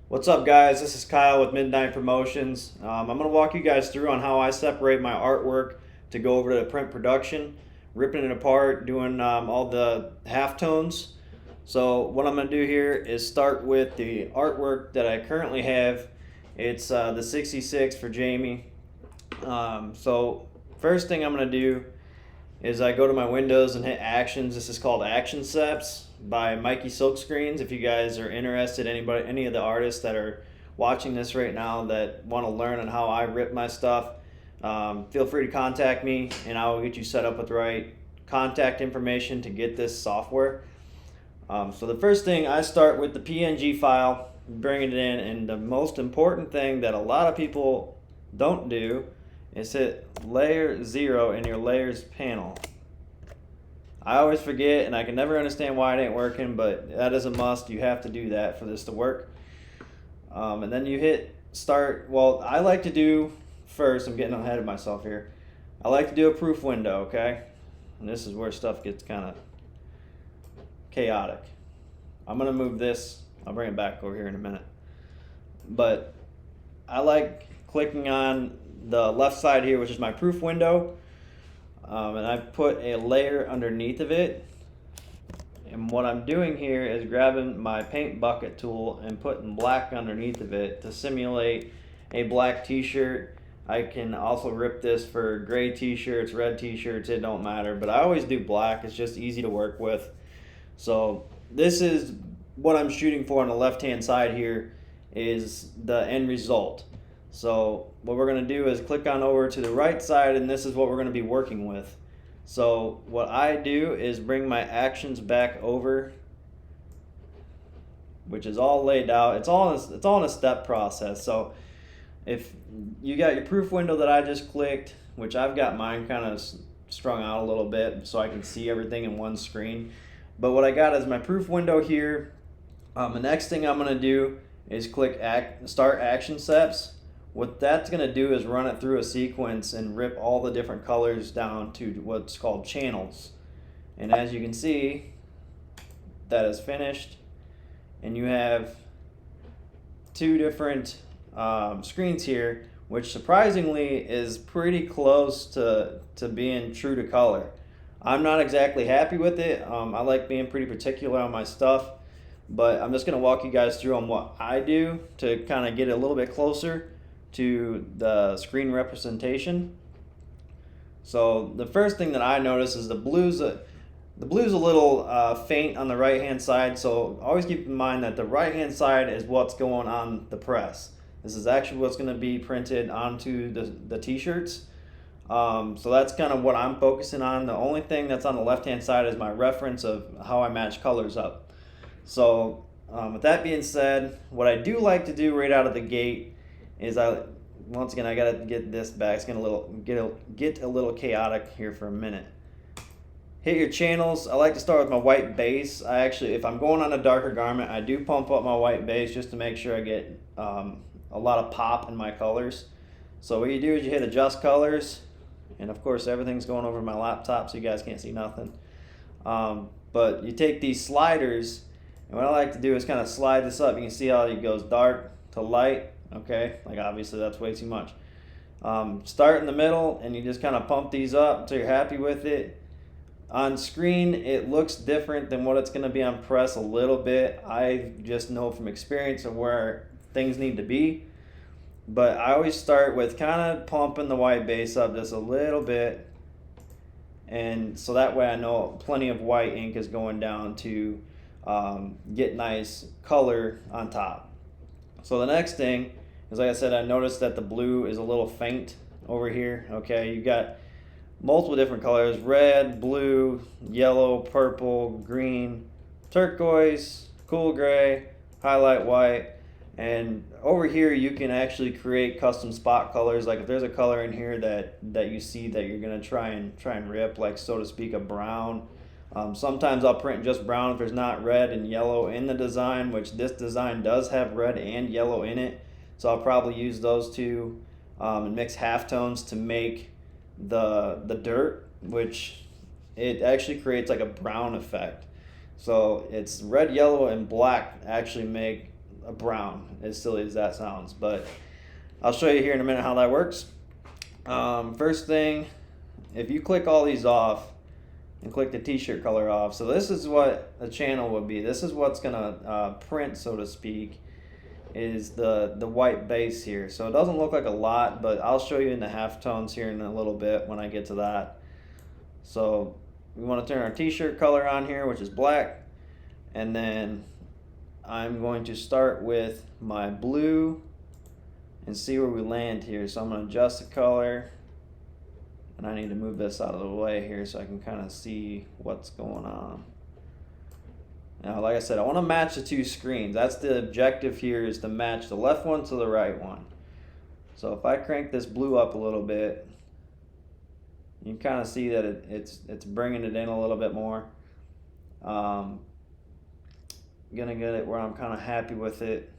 What's up, guys? This is Kyle with Midnight Promotions. I'm going to walk you guys through on how I separate my artwork to go over to print production, ripping it apart, doing all the halftones. So what I'm going to do here is start with the artwork that I currently have. It's the 66 for Jamie. So first thing I'm going to do is I go to my windows and hit actions. This is called Action Seps by Mikey Silkscreens. If you guys are interested, any of the artists that are watching this right now that want to learn on how I rip my stuff, feel free to contact me and I will get you set up with the right contact information to get this software. So the first thing, I start with the PNG file, bringing it in, and the most important thing that a lot of people don't do is hit layer 0 in your layers panel. I always forget and I can never understand why it ain't working, but that is a must. You have to do that for this to work. And then you hit start. Well, I like to do first, I'm getting ahead of myself here. I like to do a proof window, okay? And this is where stuff gets kind of chaotic. I'm going to move this. I'll bring it back over here in a minute. But I like clicking on the left side here, which is my proof window, and I've put a layer underneath of it. And what I'm doing here is grabbing my paint bucket tool and putting black underneath of it to simulate a black t-shirt. I can also rip this for gray t-shirts, red t-shirts, it don't matter, but I always do black. It's just easy to work with. So this is what I'm shooting for on the left hand side here, is the end result. So what we're going to do is click on over to the right side, and this is what we're going to be working with. So what I do is bring my actions back over, which is all laid out. It's all in a step process. So if you got your proof window that I just clicked, which I've got mine kind of strung out a little bit so I can see everything in one screen. But what I got is my proof window here. The next thing I'm going to do is click Start Action Seps. What that's going to do is run it through a sequence and rip all the different colors down to what's called channels. And as you can see, that is finished. And you have two different screens here, which surprisingly is pretty close to being true to color. I'm not exactly happy with it. I like being pretty particular on my stuff, but I'm just going to walk you guys through on what I do to kind of get it a little bit closer to the screen representation. So the first thing that I notice is the blue's a little faint on the right hand side, so always keep in mind that the right hand side is what's going on the press. This is actually what's going to be printed onto the t-shirts. So that's kind of what I'm focusing on. The only thing that's on the left hand side is my reference of how I match colors up. So with that being said, what I do like to do right out of the gate is once again I gotta get this back. It's gonna get a little chaotic here for a minute. Hit your channels. I like to start with my white base. I actually, if I'm going on a darker garment, I do pump up my white base just to make sure I get a lot of pop in my colors. So what you do is you hit adjust colors, and of course everything's going over my laptop so you guys can't see nothing. But you take these sliders, and what I like to do is kind of slide this up. You can see how it goes dark to light. Okay, like obviously that's way too much. Start in the middle and you just kind of pump these up until you're happy with it. On screen it looks different than what it's going to be on press a little bit. I just know from experience of where things need to be, but I always start with kind of pumping the white base up just a little bit, and so that way I know plenty of white ink is going down to get nice color on top. So the next thing is, like I said, I noticed that the blue is a little faint over here. Okay, you got multiple different colors: red, blue, yellow, purple, green, turquoise, cool gray, highlight white. And over here you can actually create custom spot colors. Like if there's a color in here that you see that you're gonna try and rip, like so to speak, a brown. Sometimes I'll print just brown if there's not red and yellow in the design, which this design does have red and yellow in it. So I'll probably use those two and mix halftones to make the dirt, which it actually creates like a brown effect. So it's red, yellow, and black actually make a brown, as silly as that sounds. But I'll show you here in a minute how that works. First thing, if you click all these off and click the t-shirt color off, so this is what the channel would be. This is what's gonna print, so to speak, is the white base here. So it doesn't look like a lot, but I'll show you in the halftones here in a little bit when I get to that. So we want to turn our t-shirt color on here, which is black, and then I'm going to start with my blue and see where we land here. So I'm going to adjust the color, and I need to move this out of the way here so I can kind of see what's going on. Now, like I said, I want to match the two screens. That's the objective here, is to match the left one to the right one. So if I crank this blue up a little bit, you can kind of see that it's bringing it in a little bit more. Gonna get it where I'm kind of happy with it.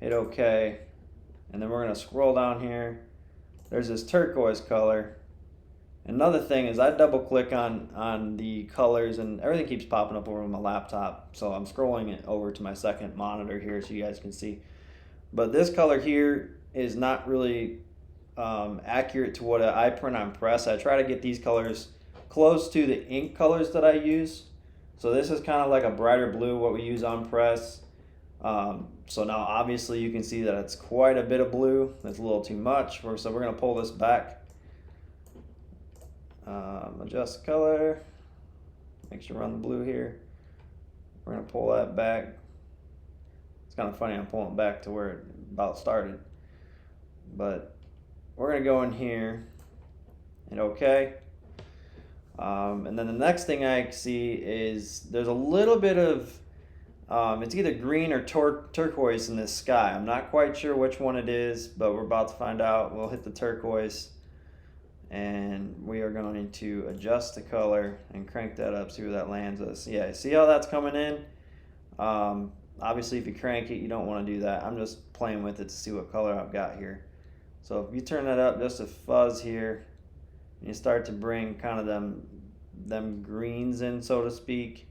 Hit OK, and then we're gonna scroll down here. There's this turquoise color. Another thing is I double click on the colors and everything keeps popping up over on my laptop. So I'm scrolling it over to my second monitor here so you guys can see. But this color here is not really accurate to what I print on press. I try to get these colors close to the ink colors that I use. So this is kind of like a brighter blue, what we use on press. So now obviously you can see that it's quite a bit of blue. That's a little too much. So we're going to pull this back. Adjust the color. Make sure we're on the blue here. We're going to pull that back. It's kind of funny, I'm pulling it back to where it about started. But we're going to go in here and OK. And then the next thing I see is there's a little bit of, it's either green or turquoise in this sky. I'm not quite sure which one it is, but we're about to find out. We'll hit the turquoise, and we are going to adjust the color and crank that up, see where that lands us. Yeah, see how that's coming in? Obviously, if you crank it, you don't want to do that. I'm just playing with it to see what color I've got here. So if you turn that up just a fuzz here, and you start to bring kind of them greens in, so to speak.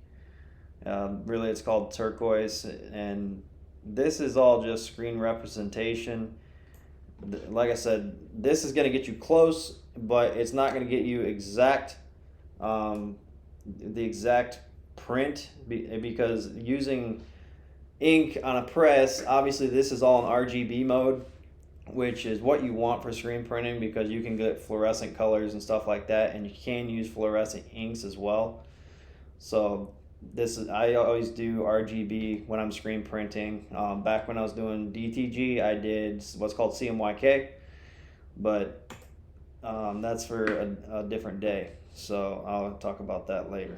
Really, it's called turquoise, and this is all just screen representation. Like I said, this is going to get you close, but it's not going to get you exact, the exact print, because using ink on a press, obviously this is all in RGB mode, which is what you want for screen printing, because you can get fluorescent colors and stuff like that, and you can use fluorescent inks as well. So I always do RGB when I'm screen printing. Back when I was doing DTG, I did what's called CMYK, but that's for a different day, so I'll talk about that later.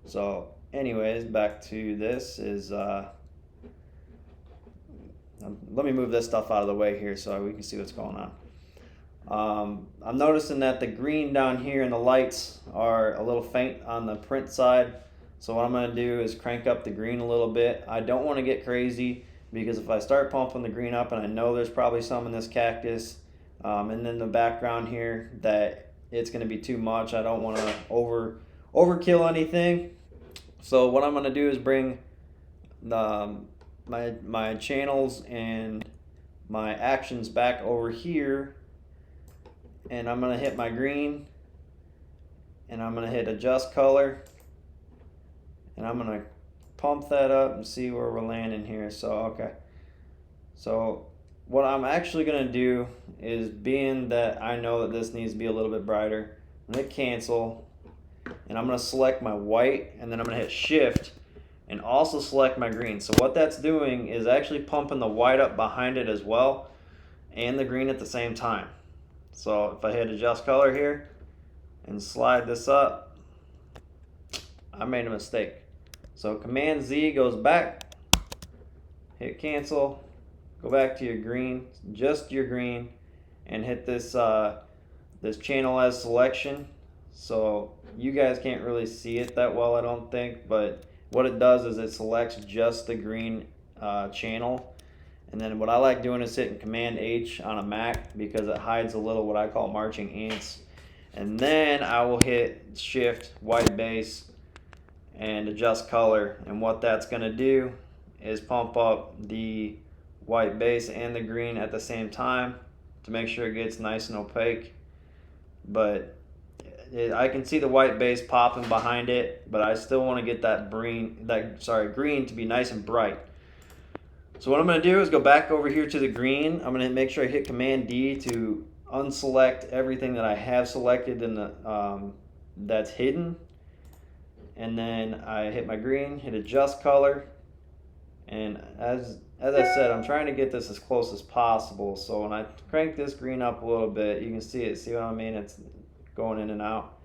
So anyways, back to this is let me move this stuff out of the way here so we can see what's going on. I'm noticing that the green down here and the lights are a little faint on the print side. So what I'm going to do is crank up the green a little bit. I don't want to get crazy, because if I start pumping the green up, and I know there's probably some in this cactus, and then the background here, that it's going to be too much. I don't want to overkill anything. So what I'm going to do is bring my channels and my actions back over here, and I'm going to hit my green, and I'm going to hit adjust color, and I'm going to pump that up and see where we're landing here. So okay, so what I'm actually going to do is, being that I know that this needs to be a little bit brighter, I'm going to cancel, and I'm going to select my white, and then I'm going to hit shift and also select my green. So what that's doing is actually pumping the white up behind it as well, and the green at the same time. So if I hit adjust color here and slide this up, I made a mistake. So Command Z goes back, hit cancel, go back to your green, just your green, and hit this this channel as selection. So you guys can't really see it that well, I don't think, but what it does is it selects just the green channel. And then what I like doing is hitting Command H on a Mac, because it hides a little what I call marching ants. And then I will hit shift, white base, and adjust color. And what that's going to do is pump up the white base and the green at the same time to make sure it gets nice and opaque. But I can see the white base popping behind it, but I still want to get that green to be nice and bright. So what I'm going to do is go back over here to the green. I'm going to make sure I hit Command D to unselect everything that I have selected in the that's hidden, and then I hit my green, hit adjust color, and as I said, I'm trying to get this as close as possible. So when I crank this green up a little bit, you can see it. See what I mean? It's going in and out.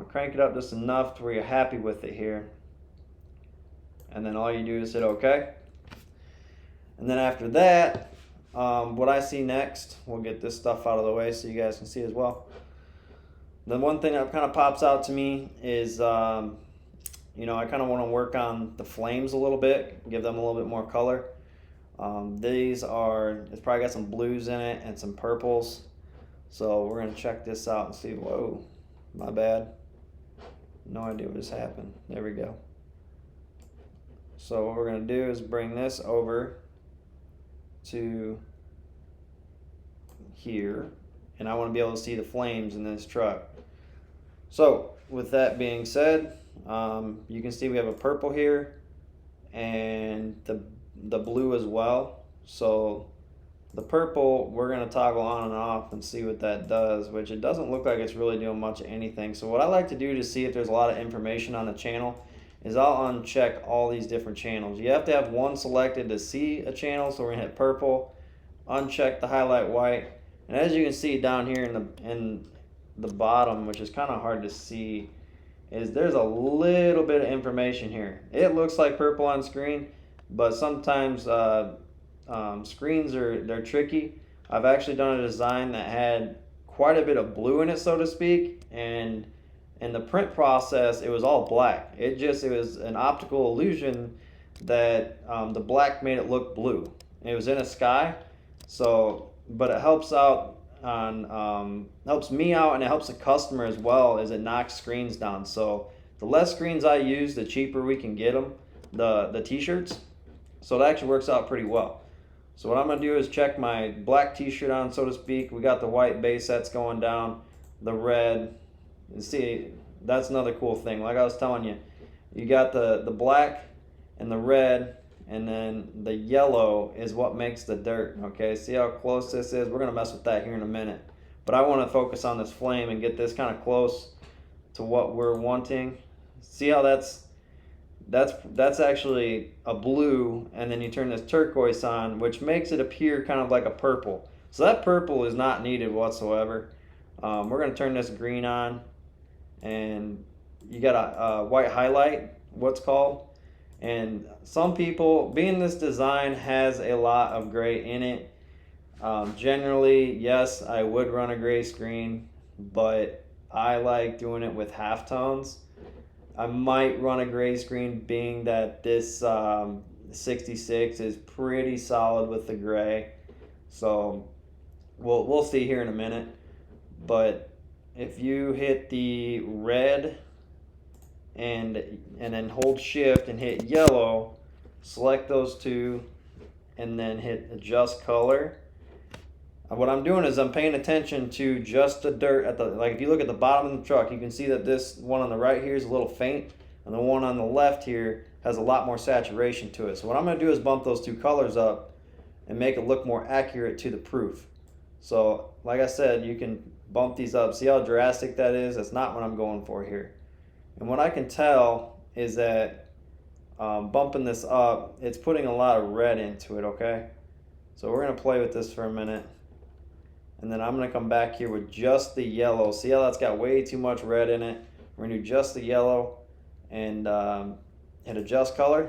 Crank it up just enough to where you're happy with it here, and then all you do is hit OK. And then after that, what I see next, we'll get this stuff out of the way so you guys can see as well. The one thing that kind of pops out to me is, you know, I kind of want to work on the flames a little bit, give them a little bit more color. It's probably got some blues in it and some purples. So we're going to check this out and see. Whoa, my bad. No idea what just happened. There we go. So what we're going to do is bring this over to here, and I want to be able to see the flames in this truck. So with that being said, you can see we have a purple here and the blue as well. So the purple, we're going to toggle on and off and see what that does, which it doesn't look like it's really doing much of anything. So what I like to do to see if there's a lot of information on the channel is I'll uncheck all these different channels. You have to have one selected to see a channel, so we're going to hit purple, uncheck the highlight white, and as you can see down here in the bottom, which is kind of hard to see, is there's a little bit of information here. It looks like purple on screen, but sometimes screens they're tricky. I've actually done a design that had quite a bit of blue in it, so to speak, and in the print process it was all black. It was an optical illusion that the black made it look blue. It was in a sky, so but it helps out on helps me out, and it helps the customer as well, as it knocks screens down. So the less screens I use, the cheaper we can get them, the t-shirts. So it actually works out pretty well. So what I'm going to do is check my black t-shirt on, so to speak. We got the white base that's going down, the red. You see, that's another cool thing. Like I was telling you, you got the black and the red, and then the yellow is what makes the dirt. Okay, see how close this is? We're going to mess with that here in a minute. But I want to focus on this flame and get this kind of close to what we're wanting. See how that's actually a blue, and then you turn this turquoise on, which makes it appear kind of like a purple. So that purple is not needed whatsoever. We're going to turn this green on, and you got a white highlight, what's called. And some people, being this design has a lot of gray in it, generally, yes, I would run a gray screen, but I like doing it with halftones. I might run a gray screen, being that this 66 is pretty solid with the gray. So we'll see here in a minute. But if you hit the red and then hold shift and hit yellow, select those two, and then hit adjust color. What I'm doing is I'm paying attention to just the dirt at the, like if you look at the bottom of the truck, you can see that this one on the right here is a little faint, and the one on the left here has a lot more saturation to it. So what I'm going to do is bump those two colors up and make it look more accurate to the proof. So like I said, you can bump these up. See how drastic that is? That's not what I'm going for here. And what I can tell is that bumping this up, it's putting a lot of red into it, okay? So we're going to play with this for a minute. And then I'm going to come back here with just the yellow. See how that's got way too much red in it? We're going to do just the yellow and hit adjust color.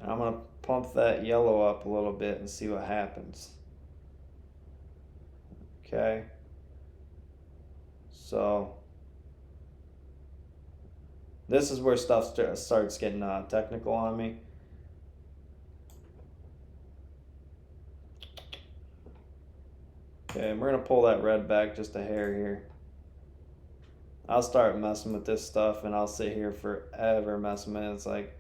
And I'm going to pump that yellow up a little bit and see what happens. Okay. So this is where stuff starts getting technical on me. Okay, and we're going to pull that red back just a hair here. I'll start messing with this stuff, and I'll sit here forever messing with it. It's like,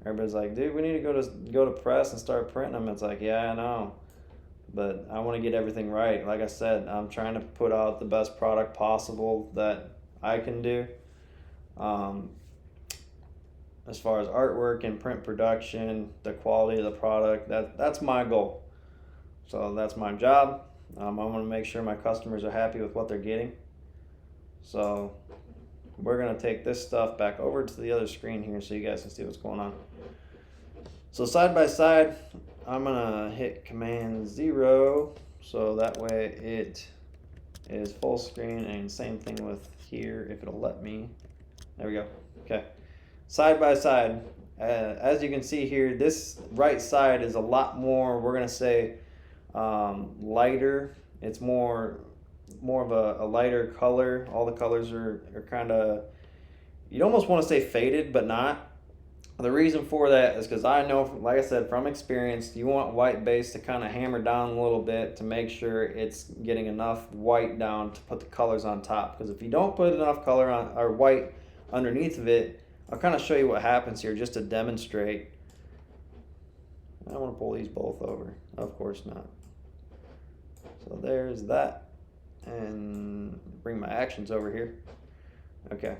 Everybody's like, dude, we need to go to press and start printing them. It's like, yeah, I know, but I want to get everything right. Like I said, I'm trying to put out the best product possible that I can do. As far as artwork and print production, the quality of the product, that's my goal. So that's my job. I want to make sure my customers are happy with what they're getting. So we're going to take this stuff back over to the other screen here so you guys can see what's going on. So side by side, I'm going to hit Command 0 so that way it is full screen, and same thing with here if it'll let me. There we go. Okay. Side by side, as you can see here, this right side is a lot more, we're going to say, lighter. It's more of a lighter color. All the colors are kind of, you'd almost want to say faded, but not. The reason for that is because I know, like I said, from experience, you want white base to kind of hammer down a little bit to make sure it's getting enough white down to put the colors on top. Because if you don't put enough color on, or white underneath of it, I'll kind of show you what happens here just to demonstrate. I don't want to pull these both over. Of course not. So there's that. And bring my actions over here. Okay.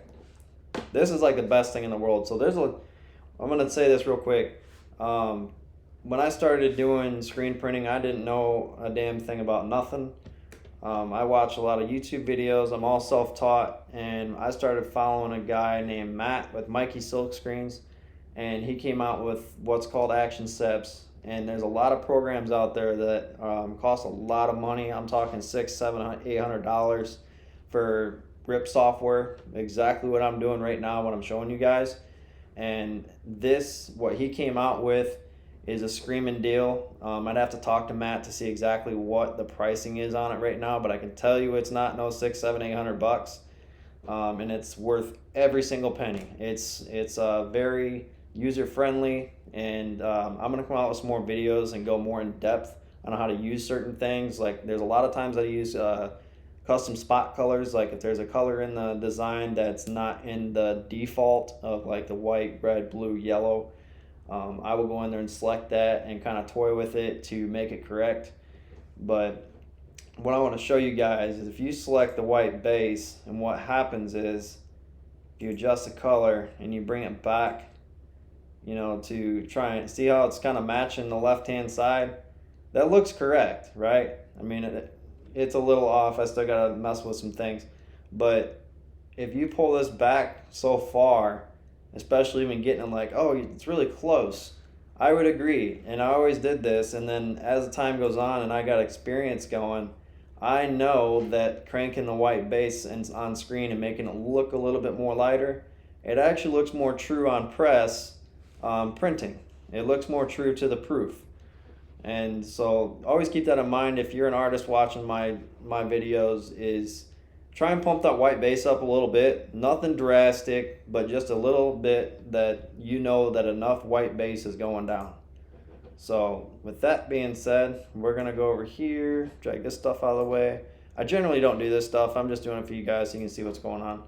This is like the best thing in the world. So I'm going to say this real quick. When I started doing screen printing, I didn't know a damn thing about nothing. I watch a lot of YouTube videos. I'm all self-taught, and I started following a guy named Matt with Mikey Silk Screens, and he came out with what's called Action Seps. And there's a lot of programs out there that cost a lot of money. I'm talking $600, $700, $800 for rip software. Exactly what I'm doing right now, what I'm showing you guys. And this, what he came out with, is a screaming deal. I'd have to talk to Matt to see exactly what the pricing is on it right now, but I can tell you it's not no $600, $700, $800, and it's worth every single penny. It's very user friendly, and I'm gonna come out with some more videos and go more in depth on how to use certain things. Like there's a lot of times I use custom spot colors. Like if there's a color in the design that's not in the default of like the white, red, blue, yellow, I will go in there and select that and kind of toy with it to make it correct. But what I want to show you guys is if you select the white base, and what happens is you adjust the color and you bring it back, you know, to try and see how it's kind of matching the left hand side. That looks correct, right? I mean, it's a little off. I still got to mess with some things. But if you pull this back so far, especially when getting them like, oh, it's really close, I would agree. And I always did this. And then as the time goes on and I got experience going, I know that cranking the white base on screen and making it look a little bit more lighter, it actually looks more true on press printing. It looks more true to the proof. And so always keep that in mind if you're an artist watching my videos, is try and pump that white base up a little bit. Nothing drastic, but just a little bit that you know that enough white base is going down. So with that being said, we're going to go over here, drag this stuff out of the way. I generally don't do this stuff. I'm just doing it for you guys so you can see what's going on.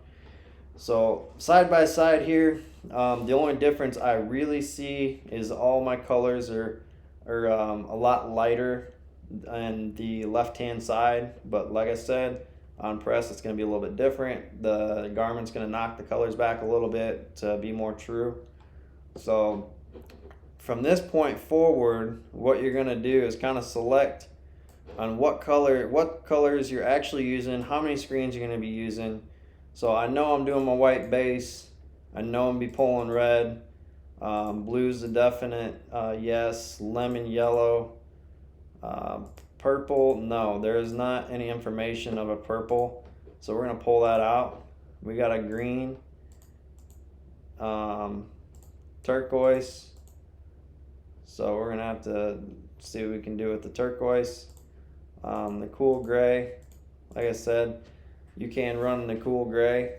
So side by side here, the only difference I really see is all my colors are a lot lighter on the left hand side. But like I said, on press it's going to be a little bit different. The garment's going to knock the colors back a little bit to be more true. So from this point forward, what you're going to do is kind of select on what colors you're actually using, how many screens you're going to be using. So I know I'm doing my white base. I know I'm be pulling red. Blue's a definite yes. Lemon yellow. Purple, no, there is not any information of a purple. So we're going to pull that out. We got a green. Turquoise. So we're going to have to see what we can do with the turquoise. The cool gray, like I said, you can run the cool gray.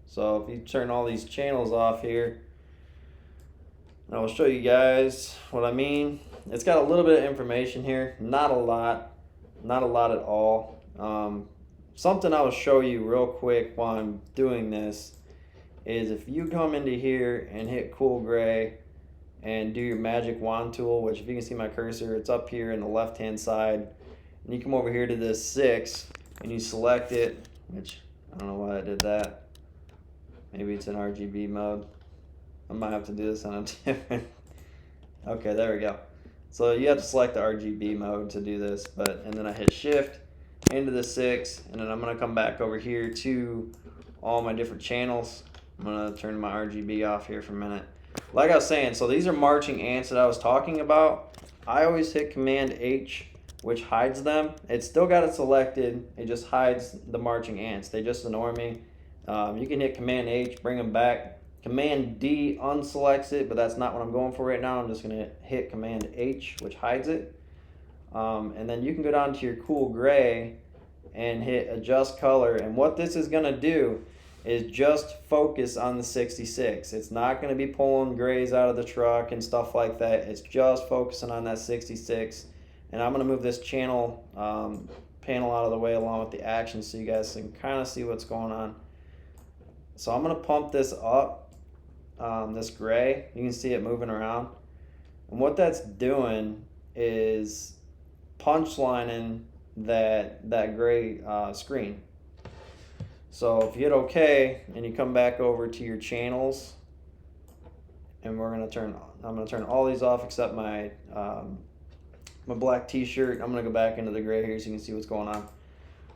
So if you turn all these channels off here, I will show you guys what I mean. It's got a little bit of information here, not a lot at all. Something I will show you real quick while I'm doing this is if you come into here and hit cool gray, and do your magic wand tool, which if you can see my cursor, it's up here in the left hand side. And you come over here to this 6 and you select it, which I don't know why I did that. Maybe it's in RGB mode. I might have to do this on a different. Okay, there we go. So you have to select the RGB mode to do this, and then I hit shift into the 6, and then I'm gonna come back over here to all my different channels. I'm gonna turn my RGB off here for a minute. Like I was saying, so these are marching ants that I was talking about. I always hit Command H, which hides them. It's still got it selected, it just hides the marching ants. They just annoy me. You can hit Command H, bring them back. Command D unselects it, but that's not what I'm going for right now. I'm just gonna hit Command H, which hides it. And then you can go down to your cool gray and hit adjust color. And what this is gonna do is just focus on the 66. It's not gonna be pulling grays out of the truck and stuff like that. It's just focusing on that 66. And I'm gonna move this channel panel out of the way along with the action so you guys can kind of see what's going on. So I'm gonna pump this up. This gray, you can see it moving around, and what that's doing is punchlining that gray screen. So if you hit OK and you come back over to your channels, and I'm gonna turn all these off except my my black t-shirt. I'm gonna go back into the gray here so you can see what's going on.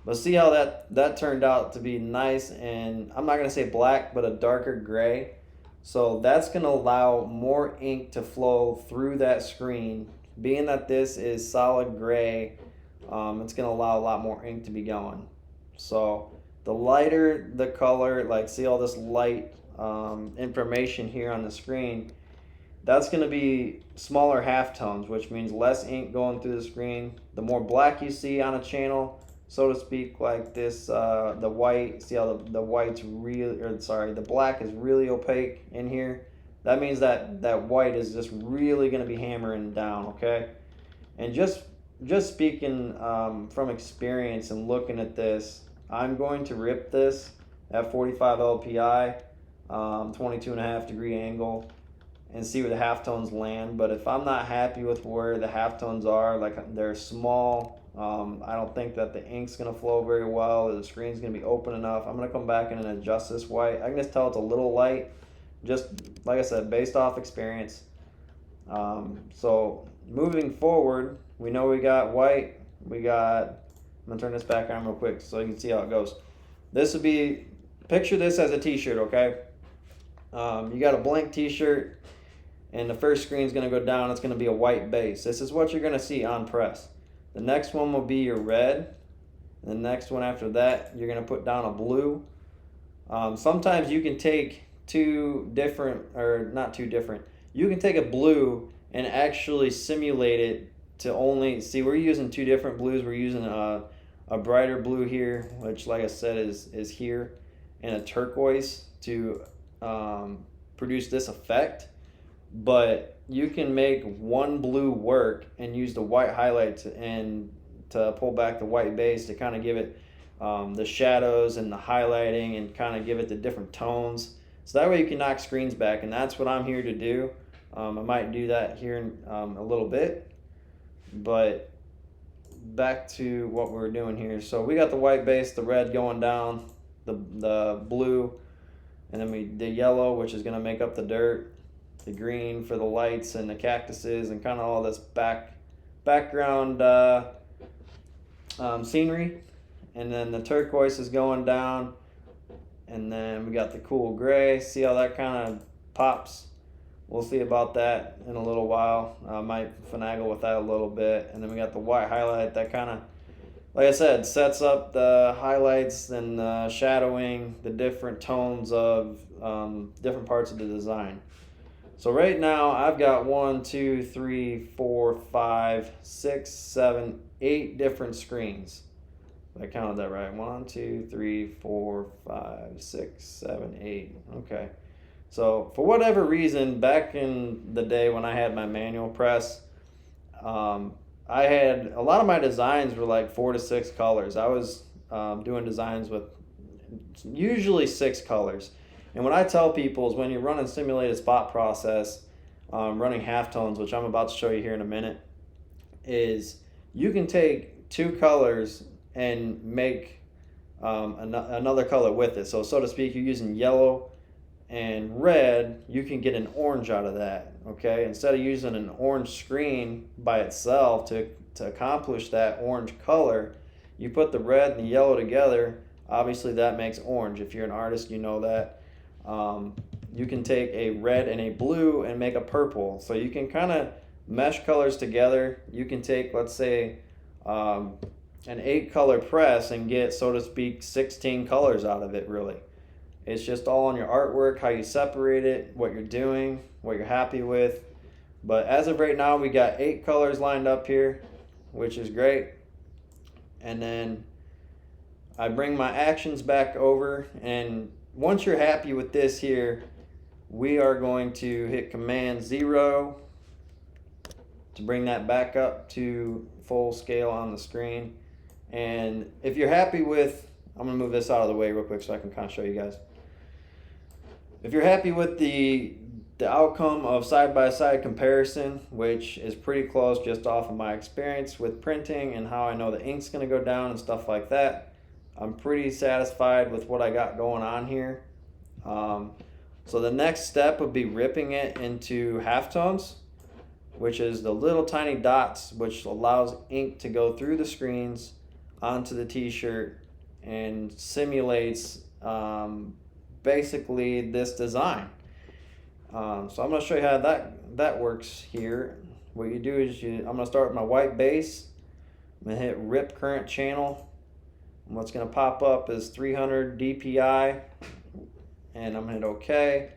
But see how that turned out to be nice, and I'm not gonna say black, but a darker gray. So that's going to allow more ink to flow through that screen. Being that this is solid gray, it's going to allow a lot more ink to be going. So the lighter the color, like see all this light information here on the screen, that's going to be smaller halftones, which means less ink going through the screen. The more black you see on a channel, so to speak, like this, the white, see how the white's really, or sorry, the black is really opaque in here. That means that white is just really going to be hammering down, okay? And just speaking from experience and looking at this, I'm going to rip this at 45 LPI, 22.5 degree angle, and see where the halftones land. But if I'm not happy with where the halftones are, like they're small, I don't think that the ink's going to flow very well, or the screen's going to be open enough, I'm going to come back in and adjust this white. I can just tell it's a little light, just like I said, based off experience. So moving forward, we know we got white, I'm going to turn this back on real quick so you can see how it goes. This would be, picture this as a t-shirt, okay? You got a blank t-shirt, and the first screen's going to go down, it's going to be a white base. This is what you're going to see on press. The next one will be your red. And the next one after that, you're going to put down a blue. Sometimes you can take two different, or not two different, you can take a blue and actually simulate it to only, see we're using two different blues. We're using a brighter blue here, which like I said is here, and a turquoise to produce this effect. But you can make one blue work and use the white highlights and to pull back the white base to kind of give it the shadows and the highlighting and kind of give it the different tones. So that way you can knock screens back, and that's what I'm here to do. I might do that here in a little bit, but back to what we're doing here. So we got the white base, the red going down, the blue, and then the yellow, which is going to make up the dirt, the green for the lights and the cactuses and kind of all this background scenery. And then the turquoise is going down, and then we got the cool gray. See how that kind of pops? We'll see about that in a little while. I might finagle with that a little bit. And then we got the white highlight that kind of, like I said, sets up the highlights and the shadowing, the different tones of different parts of the design. So right now I've got 1, 2, 3, 4, 5, 6, 7, 8 different screens. I counted that right. 1, 2, 3, 4, 5, 6, 7, 8. Okay. So for whatever reason, back in the day when I had my manual press, I had a lot of my designs were like 4 to 6 colors. I was doing designs with usually 6 colors. And what I tell people is when you're running simulated spot process, running halftones, which I'm about to show you here in a minute, is you can take two colors and make another color with it. So to speak, you're using yellow and red, you can get an orange out of that. Okay, instead of using an orange screen by itself to accomplish that orange color, you put the red and the yellow together. Obviously, that makes orange. If you're an artist, you know that. You can take a red and a blue and make a purple. So you can kind of mesh colors together. You can take, let's say, an 8-color press and get, so to speak, 16 colors out of it, really. It's just all on your artwork, how you separate it, what you're doing, what you're happy with. But as of right now, we got 8 colors lined up here, which is great. And then I bring my actions back over, and once you're happy with this here, we are going to hit Command 0 to bring that back up to full scale on the screen. And if you're happy with, I'm going to move this out of the way real quick so I can kind of show you guys. If you're happy with the outcome of side-by-side comparison, which is pretty close just off of my experience with printing and how I know the ink's going to go down and stuff like that, I'm pretty satisfied with what I got going on here. So the next step would be ripping it into halftones, which is the little tiny dots, which allows ink to go through the screens onto the t-shirt and simulates basically this design. So I'm going to show you how that works here. What you do is I'm going to start with my white base. I'm going to hit rip current channel. And what's going to pop up is 300 DPI, and I'm going to hit OK.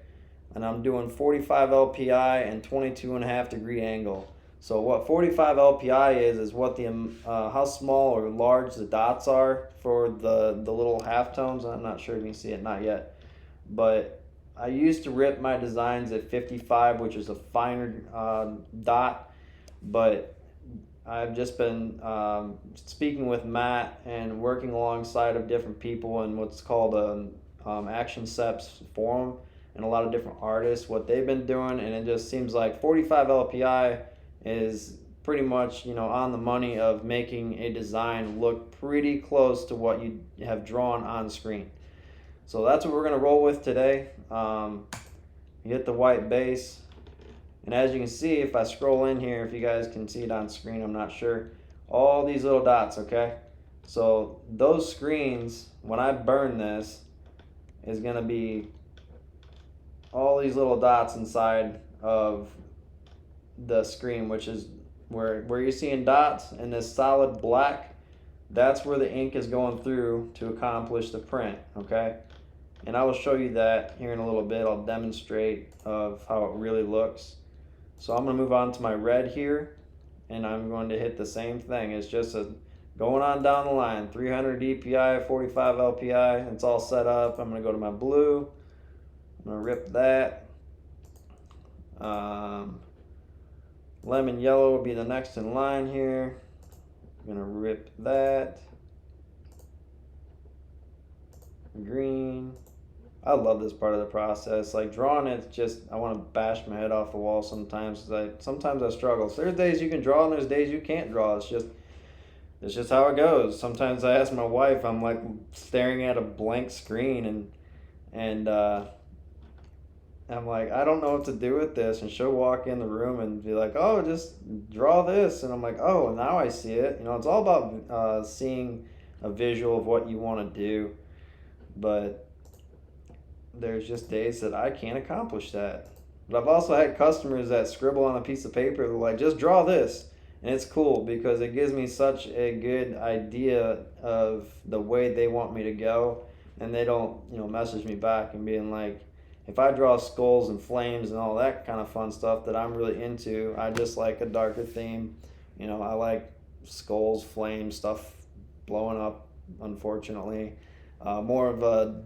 And I'm doing 45 LPI and 22.5 degree angle. So what 45 LPI is what the how small or large the dots are for the little halftones. I'm not sure if you can see it, not yet. But I used to rip my designs at 55, which is a finer dot. But I've just been speaking with Matt and working alongside of different people in what's called a Action Seps forum, and a lot of different artists, what they've been doing, and it just seems like 45 LPI is pretty much, on the money of making a design look pretty close to what you have drawn on screen. So that's what we're going to roll with today. You hit the white base, and as you can see, if I scroll in here, if you guys can see it on screen, I'm not sure, all these little dots, okay? So those screens, when I burn this, is going to be all these little dots inside of the screen, which is where you're seeing dots and this solid black, that's where the ink is going through to accomplish the print, okay? And I will show you that here in a little bit. I'll demonstrate of how it really looks. So I'm going to move on to my red here, and I'm going to hit the same thing. It's just going on down the line, 300 DPI, 45 LPI, it's all set up. I'm going to go to my blue. I'm going to rip that. Lemon yellow will be the next in line here. I'm going to rip that. Green. I love this part of the process. Like drawing it, just I want to bash my head off the wall sometimes. Sometimes I struggle. So there's days you can draw and there's days you can't draw. It's just how it goes. Sometimes I ask my wife, I'm like staring at a blank screen and I'm like, I don't know what to do with this, and she'll walk in the room and be like, oh, just draw this, and I'm like, oh, now I see it. It's all about seeing a visual of what you want to do, but there's just days that I can't accomplish that. But I've also had customers that scribble on a piece of paper, they're like, just draw this, and it's cool because it gives me such a good idea of the way they want me to go, and they don't, message me back and being like, if I draw skulls and flames and all that kind of fun stuff that I'm really into, I just like a darker theme. I like skulls, flames, stuff blowing up, unfortunately. More of a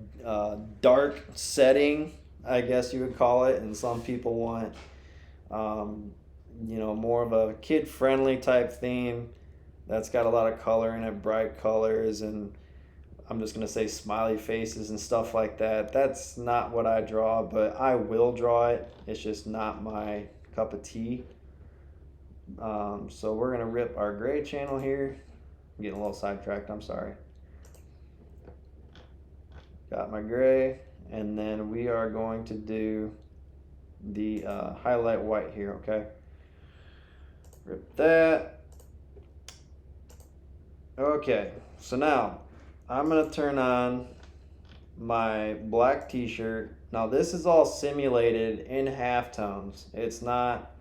dark setting, I guess you would call it. And some people want, more of a kid-friendly type theme that's got a lot of color in it, bright colors, and I'm just going to say smiley faces and stuff like that. That's not what I draw, but I will draw it. It's just not my cup of tea. So we're gonna rip our gray channel here. I'm getting a little sidetracked, I'm sorry. Got my gray, and then we are going to do the highlight white here, okay? Rip that. Okay, so now I'm gonna turn on my black t-shirt. Now this is all simulated in halftones. It's not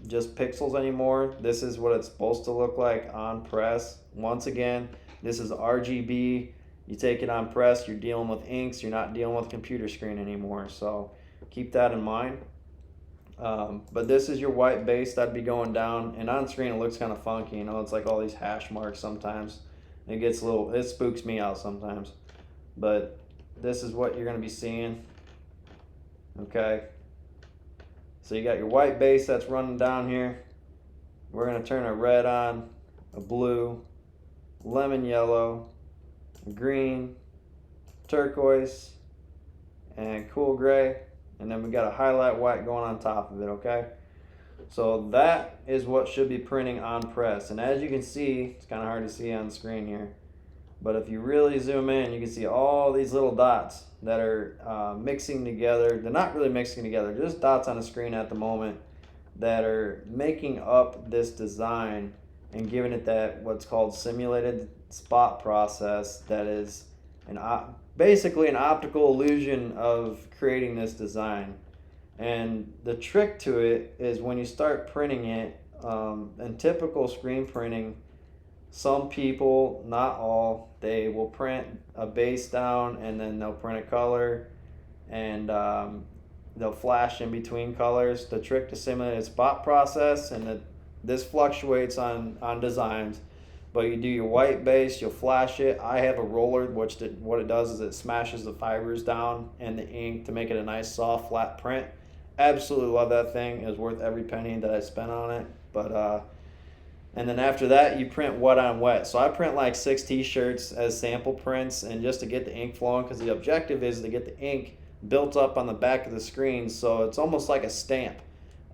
just pixels anymore. This is what it's supposed to look like on press. Once again, this is RGB. You take it on press, you're dealing with inks, you're not dealing with a computer screen anymore. So keep that in mind. But this is your white base that'd be going down, and on screen it looks kind of funky. You know, it's like all these hash marks sometimes. It gets a little, it spooks me out sometimes. But this is what you're going to be seeing. Okay. So you got your white base that's running down here. We're going to turn a red on, a blue, lemon yellow, green, turquoise, and cool gray. And then we got a highlight white going on top of it, okay? So that is what should be printing on press. And as you can see, it's kind of hard to see on the screen here, but if you really zoom in, you can see all these little dots that are mixing together. They're not really mixing together, just dots on the screen at the moment that are making up this design and giving it that what's called simulated spot process that is basically an optical illusion of creating this design. And the trick to it is when you start printing it, in typical screen printing, some people, not all, they will print a base down and then they'll print a color, and they'll flash in between colors. The trick to simulate a spot process, and this fluctuates on designs, but you do your white base, you'll flash it. I have a roller, which what it does is it smashes the fibers down and the ink to make it a nice soft flat print. Absolutely love that thing. It was worth every penny that I spent on it. But and then after that, you print wet on wet. So I print like 6 t-shirts as sample prints, and just to get the ink flowing, because the objective is to get the ink built up on the back of the screen, so it's almost like a stamp.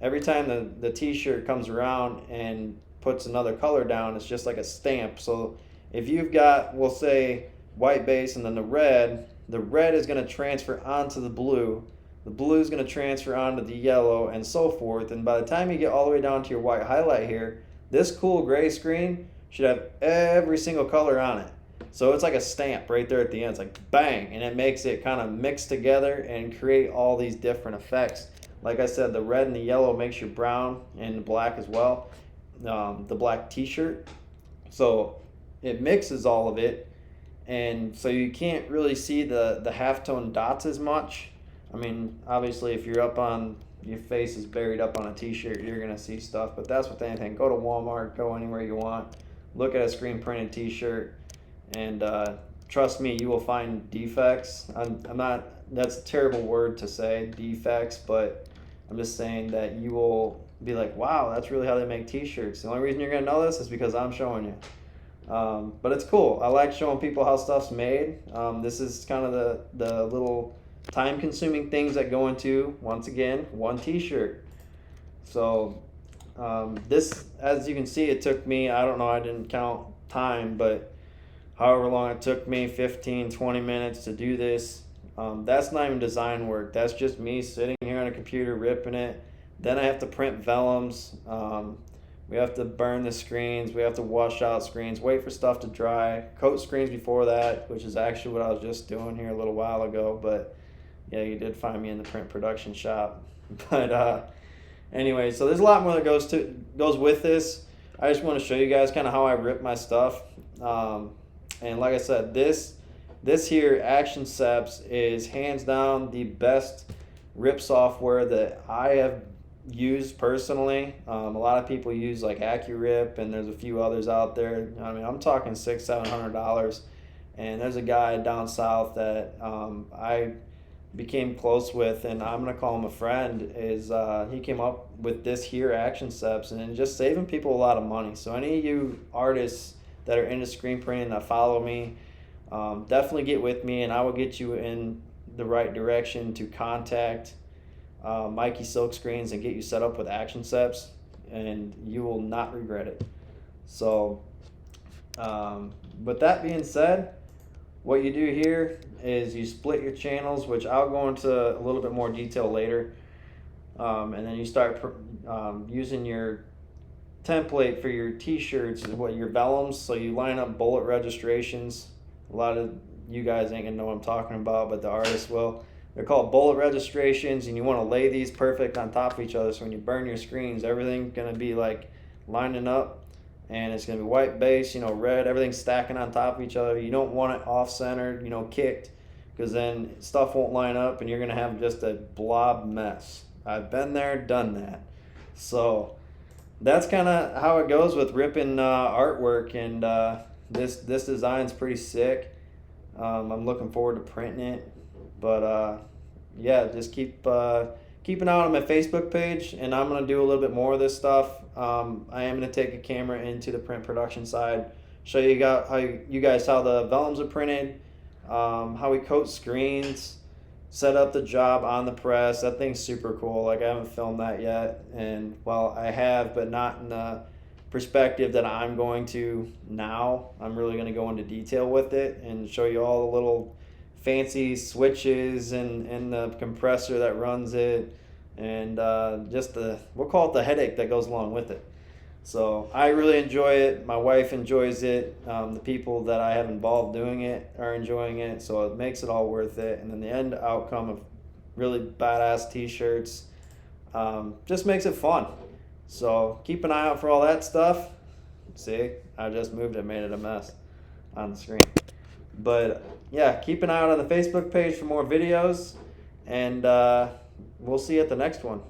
Every time the t-shirt comes around and puts another color down, it's just like a stamp. So if you've got, we'll say, white base and then the red is going to transfer onto the blue is going to transfer onto the yellow, and so forth. And by the time you get all the way down to your white highlight here, this cool gray screen should have every single color on it. So it's like a stamp right there at the end. It's like bang, and it makes it kind of mix together and create all these different effects. Like I said, the red and the yellow makes your brown, and the black as well, the black t-shirt. So it mixes all of it, and so you can't really see the halftone dots as much. I mean, obviously if you're up on, your face is buried up on a t-shirt, you're going to see stuff, but that's with anything. Go to Walmart, go anywhere you want, look at a screen printed t-shirt, and trust me, you will find defects. I'm not, that's a terrible word to say, defects, but I'm just saying that you will be like, wow, that's really how they make t-shirts. The only reason you're going to know this is because I'm showing you. But it's cool. I like showing people how stuff's made. This is kind of the little time-consuming things that go into, once again, one t-shirt. So this, as you can see, it took me, I don't know, I didn't count time, but however long it took me, 15-20 minutes to do this. That's not even design work. That's just me sitting here on a computer ripping it. Then I have to print vellums. We have to burn the screens. We have to wash out screens, wait for stuff to dry, coat screens before that, which is actually what I was just doing here a little while ago. But yeah, you did find me in the print production shop. But anyway, so there's a lot more that goes with this. I just want to show you guys kind of how I rip my stuff. And like I said, this here, Action Seps, is hands down the best rip software that I have used personally. A lot of people use like AccuRip, and there's a few others out there. I mean, I'm talking $600-700. And there's a guy down south that I became close with, and I'm gonna call him a friend. He came up with this here, Action Seps, and just saving people a lot of money. So any of you artists that are into screen printing that follow me, definitely get with me, and I will get you in the right direction to contact Mikey silk screens and get you set up with Action Seps, and you will not regret it. So, with that being said, what you do here is you split your channels, which I'll go into a little bit more detail later, and then you start using your template for your t-shirts, what your vellums. So you line up bullet registrations. A lot of you guys ain't gonna know what I'm talking about, but the artists will. They're called bullet registrations, and you want to lay these perfect on top of each other, so when you burn your screens, everything's gonna be like lining up, and it's gonna be white base, red, everything's stacking on top of each other. You don't want it off-centered, kicked, because then stuff won't line up and you're gonna have just a blob mess. I've been there, done that. So that's kind of how it goes with ripping artwork, and this design's pretty sick. I'm looking forward to printing it, but yeah, just keep an eye on my Facebook page, and I'm gonna do a little bit more of this stuff. I am gonna take a camera into the print production side, show you guys how the vellums are printed, how we coat screens, set up the job on the press. That thing's super cool. Like, I haven't filmed that yet, and well, I have, but not in the perspective that I'm going to now. I'm really going to go into detail with it and show you all the little fancy switches and the compressor that runs it, and just we'll call it the headache that goes along with it. So I really enjoy it. My wife enjoys it. The people that I have involved doing it are enjoying it. So it makes it all worth it. And then the end outcome of really badass t-shirts just makes it fun. So keep an eye out for all that stuff. See, I just moved it, made it a mess on the screen. But yeah, keep an eye out on the Facebook page for more videos. And we'll see you at the next one.